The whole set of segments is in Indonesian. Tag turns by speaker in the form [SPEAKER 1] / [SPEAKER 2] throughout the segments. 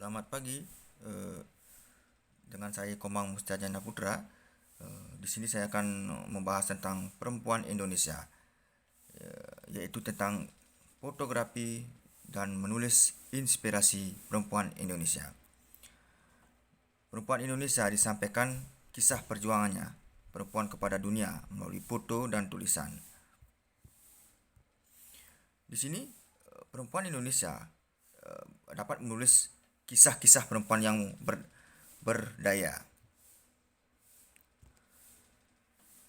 [SPEAKER 1] Selamat pagi, eh, dengan saya Komang Mustajana Putra. Di sini saya akan membahas tentang perempuan Indonesia, yaitu tentang fotografi dan menulis inspirasi perempuan Indonesia. Perempuan Indonesia disampaikan kisah perjuangannya perempuan kepada dunia melalui foto dan tulisan. Di sini perempuan Indonesia dapat menulis kisah-kisah perempuan yang berdaya,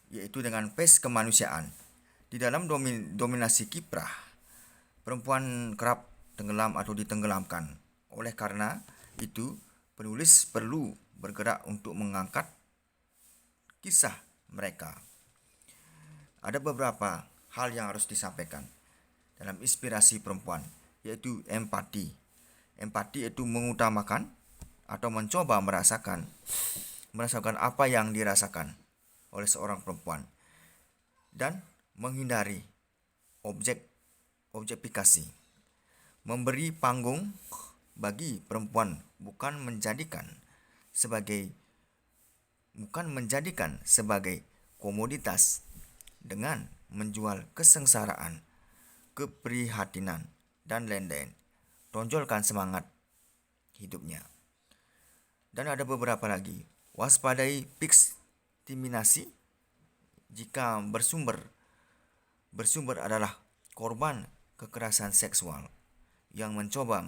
[SPEAKER 1] yaitu dengan pace kemanusiaan. Di dalam dominasi kiprah, perempuan kerap tenggelam atau ditenggelamkan. Oleh karena itu, penulis perlu bergerak untuk mengangkat kisah mereka. Ada beberapa hal yang harus disampaikan dalam inspirasi perempuan, yaitu empati. Empati itu mengutamakan atau mencoba merasakan apa yang dirasakan oleh seorang perempuan dan menghindari objektifikasi. Memberi panggung bagi perempuan bukan menjadikan sebagai komoditas dengan menjual kesengsaraan, keprihatinan, dan lain-lain. Tonjolkan semangat hidupnya. Dan ada beberapa lagi. Waspadai victimisasi jika bersumber adalah korban kekerasan seksual yang mencoba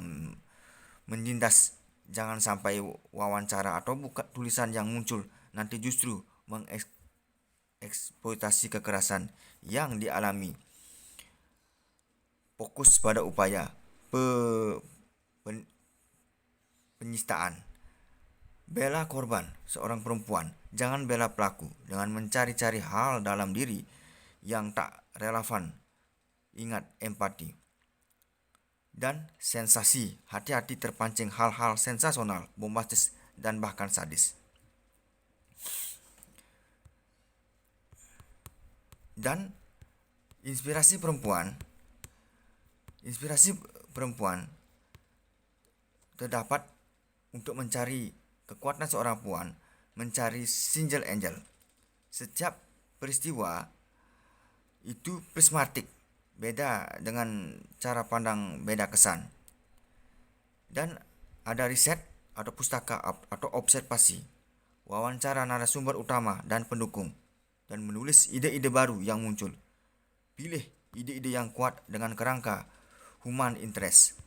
[SPEAKER 1] menindas. Jangan sampai wawancara atau buka tulisan yang muncul nanti justru mengeksploitasi kekerasan yang dialami. Fokus pada upaya penyistaan. Bela korban, seorang perempuan. Jangan bela pelaku dengan mencari-cari hal dalam diri yang tak relevan. Ingat empati. Dan sensasi, hati-hati terpancing hal-hal sensasional, bombastis, dan bahkan sadis. Dan inspirasi perempuan terdapat untuk mencari kekuatan seorang perempuan, mencari single angel. Setiap peristiwa itu prismatik, beda dengan cara pandang, beda kesan. Dan ada riset atau pustaka atau observasi, wawancara narasumber utama dan pendukung, dan menulis ide-ide baru yang muncul. Pilih ide-ide yang kuat dengan kerangka human interest.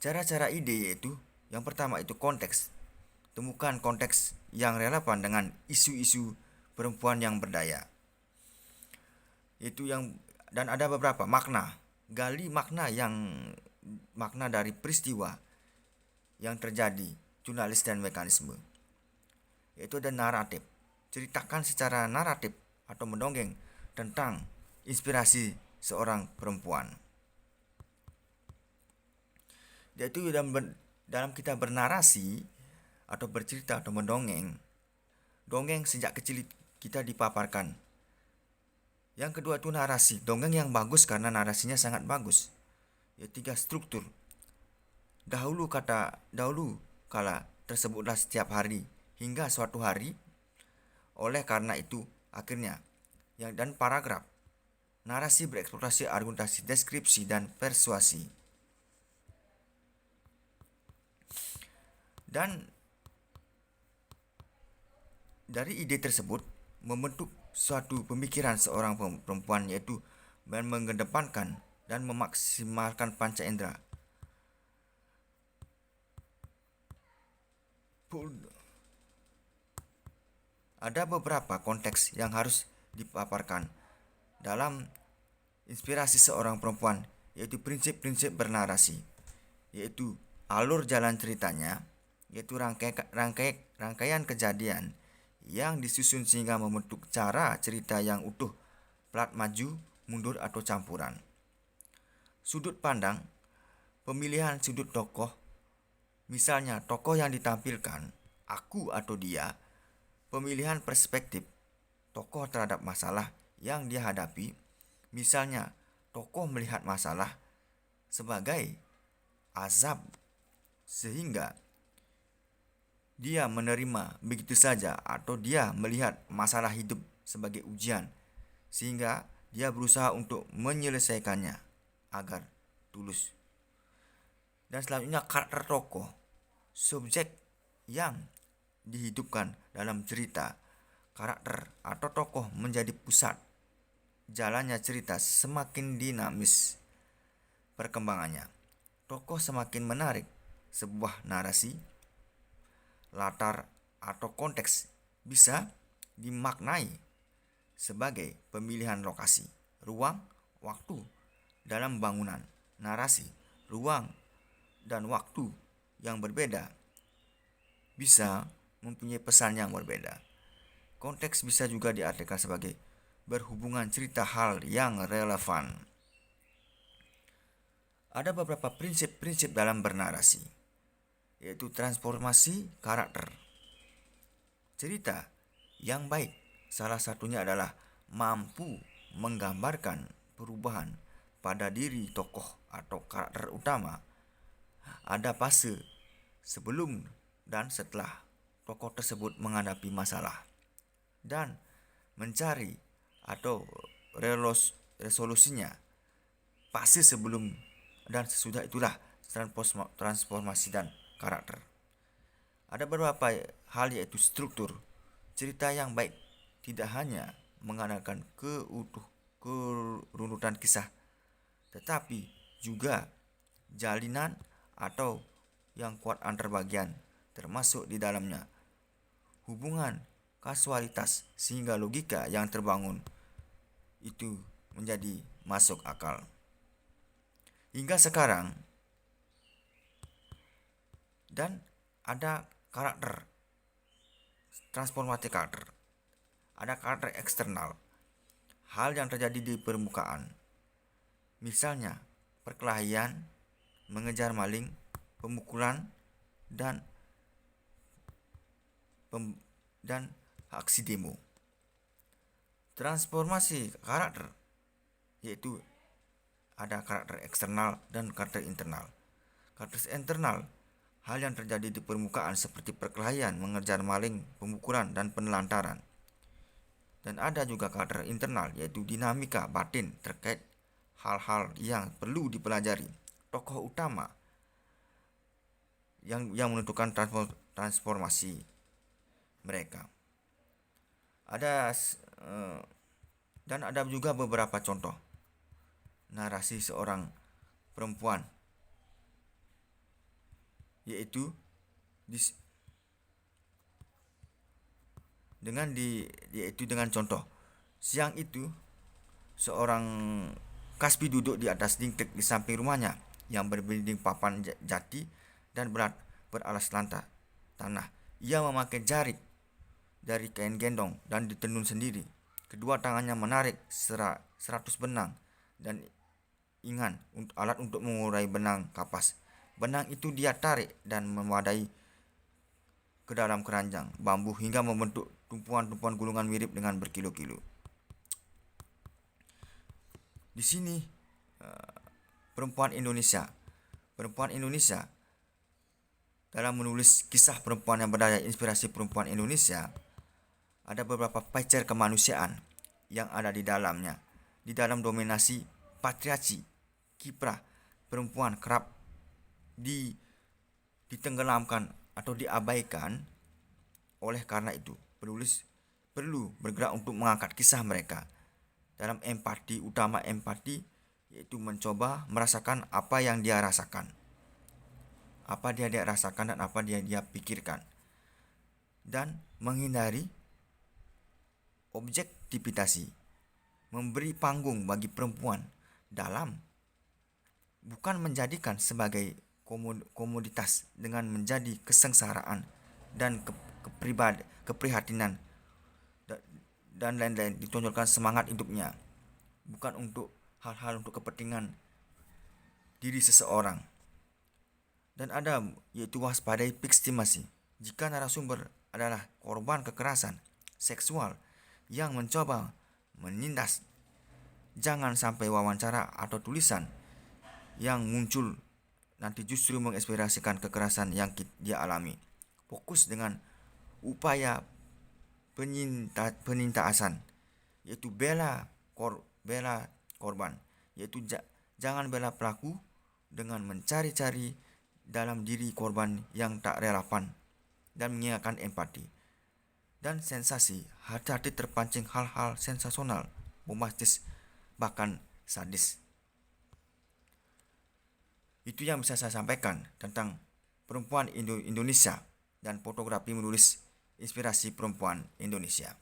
[SPEAKER 1] Cara-cara ide yaitu, yang pertama itu konteks. Temukan konteks yang relevan dengan isu-isu perempuan yang berdaya. Dan ada beberapa makna. Gali makna dari peristiwa yang terjadi, jurnalis dan mekanisme. Yaitu ada naratif. Ceritakan secara naratif atau mendongeng tentang inspirasi seorang perempuan. Yaitu dalam kita bernarasi atau bercerita atau mendongeng, dongeng sejak kecil kita dipaparkan. Yang kedua itu narasi, dongeng yang bagus karena narasinya sangat bagus. Tiga, struktur. Dahulu kala tersebutlah setiap hari hingga suatu hari. Oleh karena itu akhirnya. Dan paragraf. Narasi bereksplorasi, argumentasi, deskripsi, dan persuasi. Dan dari ide tersebut membentuk suatu pemikiran seorang perempuan, yaitu mengedepankan dan memaksimalkan panca indera. Ada beberapa konteks yang harus dipaparkan dalam inspirasi seorang perempuan, yaitu prinsip-prinsip bernarasi, yaitu alur jalan ceritanya, yaitu rangkaian kejadian yang disusun sehingga membentuk cara cerita yang utuh, plat maju, mundur atau campuran. Sudut pandang, pemilihan sudut tokoh, misalnya tokoh yang ditampilkan, aku atau dia. Pemilihan perspektif, tokoh terhadap masalah yang dihadapi, misalnya tokoh melihat masalah sebagai azab sehingga dia menerima begitu saja atau dia melihat masalah hidup sebagai ujian sehingga dia berusaha untuk menyelesaikannya agar tulus. Dan selanjutnya karakter tokoh, subjek yang dihidupkan dalam cerita. Karakter atau tokoh menjadi pusat jalannya cerita, semakin dinamis perkembangannya. Tokoh semakin menarik, sebuah narasi, latar atau konteks bisa dimaknai sebagai pemilihan lokasi, ruang, waktu dalam bangunan narasi. Ruang dan waktu yang berbeda bisa mempunyai pesan yang berbeda. Konteks bisa juga diartikan sebagai berhubungan cerita hal yang relevan. Ada beberapa prinsip-prinsip dalam bernarasi, yaitu transformasi karakter. Cerita yang baik salah satunya adalah mampu menggambarkan perubahan pada diri tokoh atau karakter utama. Ada fase sebelum dan setelah tokoh tersebut menghadapi masalah dan mencari atau resolusinya. Fase sebelum dan sesudah itulah transformasi dan karakter. Ada beberapa hal, yaitu struktur. Cerita yang baik tidak hanya mengandalkan kerunutan kisah, tetapi juga jalinan atau yang kuat antar bagian, termasuk di dalamnya hubungan kasualitas, sehingga logika yang terbangun itu menjadi masuk akal. Hingga sekarang, dan ada karakter, transformasi karakter. Ada karakter eksternal, hal yang terjadi di permukaan. Misalnya, perkelahian, mengejar maling, pemukulan, dan aksi demo. Transformasi karakter yaitu ada karakter eksternal dan karakter internal. Karakter internal, hal yang terjadi di permukaan seperti perkelahian, mengejar maling, pemukulan, dan penelantaran. Dan ada juga karakter internal, yaitu dinamika batin terkait hal-hal yang perlu dipelajari. Tokoh utama yang menentukan transformasi mereka. Dan ada juga beberapa contoh narasi seorang perempuan, yaitu dengan contoh. Siang itu seorang kasbi duduk di atas dinding di samping rumahnya yang berbinding papan jati dan beralas tanah. Ia memakai jarik dari kain gendong dan ditenun sendiri. Kedua tangannya menarik 100 benang dan ingan, alat untuk mengurai benang kapas. Benang itu dia tarik dan memadai ke dalam keranjang bambu hingga membentuk tumpuan-tumpuan gulungan mirip dengan berkilo-kilo. Di sini perempuan Indonesia dalam menulis kisah perempuan yang berdaya, inspirasi perempuan Indonesia, ada beberapa feature kemanusiaan yang ada di dalamnya. Di dalam dominasi patriarki, kiprah perempuan kerap ditenggelamkan atau diabaikan. Oleh karena itu, penulis perlu bergerak untuk mengangkat kisah mereka dalam empati, utama empati, yaitu mencoba merasakan apa yang dia rasakan, apa dia rasakan dan apa dia pikirkan, dan menghindari objektifikasi, memberi panggung bagi perempuan dalam bukan menjadikan sebagai komoditas dengan menjadi kesengsaraan dan keprihatinan dan lain-lain. Ditonjolkan semangat hidupnya, bukan untuk hal-hal untuk kepentingan diri seseorang. Dan ada, yaitu waspadai victimasi. Jika narasumber adalah korban kekerasan seksual yang mencoba menindas, jangan sampai wawancara atau tulisan yang muncul nanti justru menginspirasikan kekerasan yang dia alami. Fokus dengan upaya penintaasan, yaitu bela korban, yaitu jangan bela pelaku dengan mencari-cari dalam diri korban yang tak relevan dan mengingatkan empati. Dan sensasi, hati-hati terpancing hal-hal sensasional, bombastis, bahkan sadis. Itu yang bisa saya sampaikan tentang perempuan Indonesia dan fotografi menulis inspirasi perempuan Indonesia.